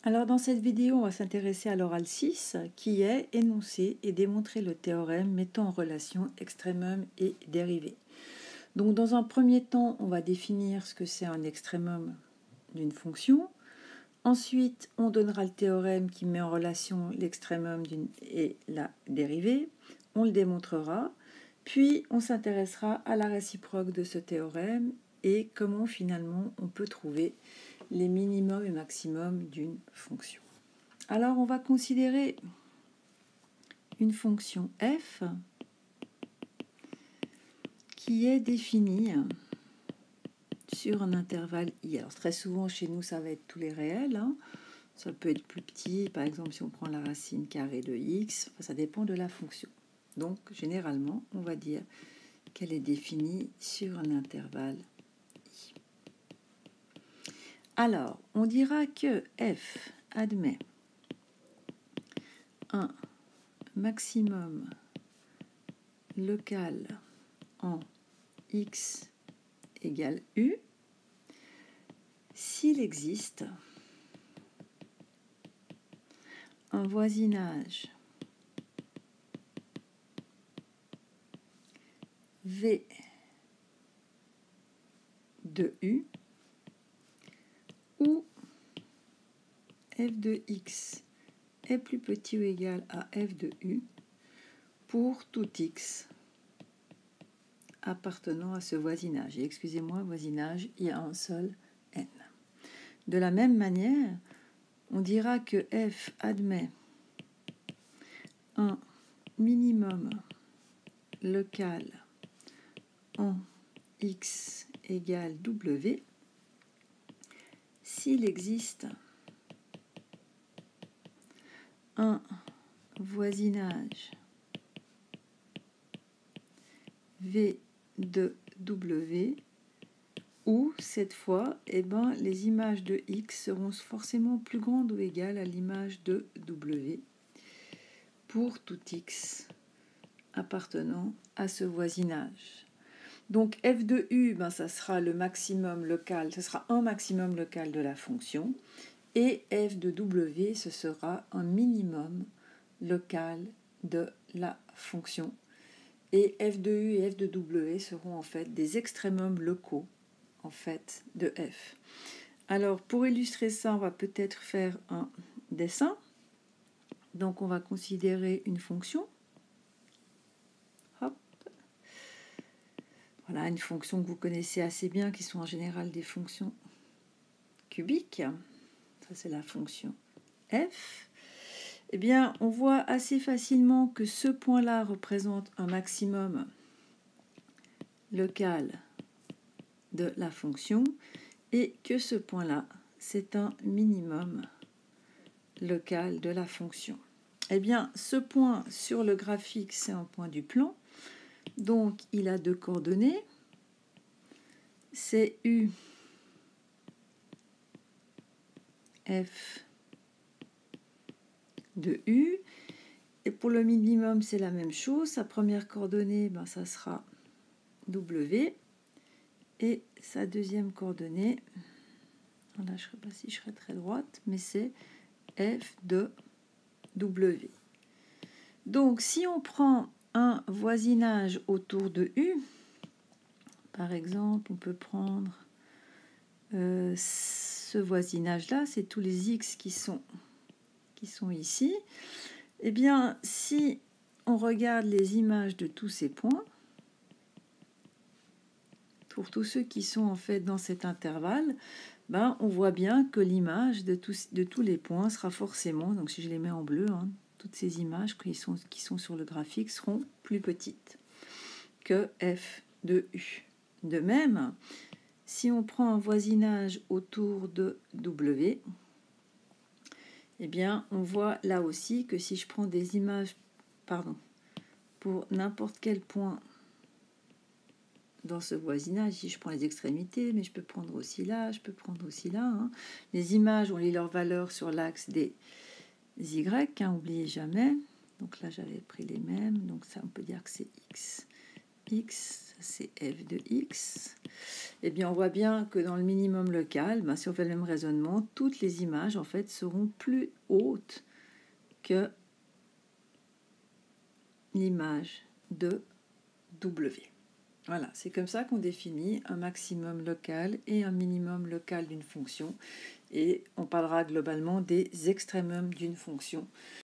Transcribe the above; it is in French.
Alors dans cette vidéo, on va s'intéresser à l'oral 6 qui est énoncer et démontrer le théorème mettant en relation extrémum et dérivée. Donc dans un premier temps, on va définir ce que c'est un extrémum d'une fonction. Ensuite, on donnera le théorème qui met en relation l'extrémum et la dérivée. On le démontrera. Puis on s'intéressera à la réciproque de ce théorème et comment finalement on peut trouver les minimums et maximums d'une fonction. Alors on va considérer une fonction f qui est définie sur un intervalle i. Alors très souvent chez nous ça va être tous les réels, hein. Ça peut être plus petit, par exemple si on prend la racine carrée de x, ça dépend de la fonction. Donc généralement on va dire qu'elle est définie sur un intervalle i. Alors on dira que f admet un maximum local en x égale u s'il existe un voisinage v de u où f de x est plus petit ou égal à f de u pour tout x appartenant à ce voisinage. Et excusez-moi, voisinage, il y a un seul n. De la même manière, on dira que f admet un minimum local en x égale w s'il existe un voisinage v de w où cette fois les images de x seront forcément plus grandes ou égales à l'image de w pour tout x appartenant à ce voisinage. Donc f de u, ça sera le maximum local, ce sera un maximum local de la fonction, et f de w, ce sera un minimum local de la fonction. Et f de u et f de w seront en fait des extrémums locaux en fait de f. Alors pour illustrer ça, on va peut-être faire un dessin. Donc on va considérer une fonction. Hop. Voilà, une fonction que vous connaissez assez bien, qui sont en général des fonctions cubiques. Ça c'est la fonction f. Eh bien, on voit assez facilement que ce point-là représente un maximum local de la fonction et que ce point-là, c'est un minimum local de la fonction. Eh bien, ce point sur le graphique, c'est un point du plan. Donc, il a deux coordonnées. C'est u f de u. Et pour le minimum, c'est la même chose. Sa première coordonnée, ça sera w. Et sa deuxième coordonnée, là, je ne sais pas si je serai très droite, mais c'est f de w. Donc, si on prend un voisinage autour de u, par exemple, on peut prendre ce voisinage-là, c'est tous les x qui sont ici. Eh bien, si on regarde les images de tous ces points, pour tous ceux qui sont en fait dans cet intervalle, on voit bien que l'image de tous les points sera forcément, donc si je les mets en bleu, toutes ces images qui sont sur le graphique seront plus petites que f de u. De même, si on prend un voisinage autour de w, eh bien, on voit là aussi que si je prends des images, pour n'importe quel point dans ce voisinage, si je prends les extrémités, mais je peux prendre aussi là, je peux prendre aussi là. Les images, on lit leur valeur sur l'axe des y, n'oubliez jamais. Donc là, j'avais pris les mêmes, donc ça, on peut dire que c'est x. X, c'est f de x. Eh bien, on voit bien que dans le minimum local, si on fait le même raisonnement, toutes les images, en fait, seront plus hautes que l'image de W. Voilà, c'est comme ça qu'on définit un maximum local et un minimum local d'une fonction. Et on parlera globalement des extrémums d'une fonction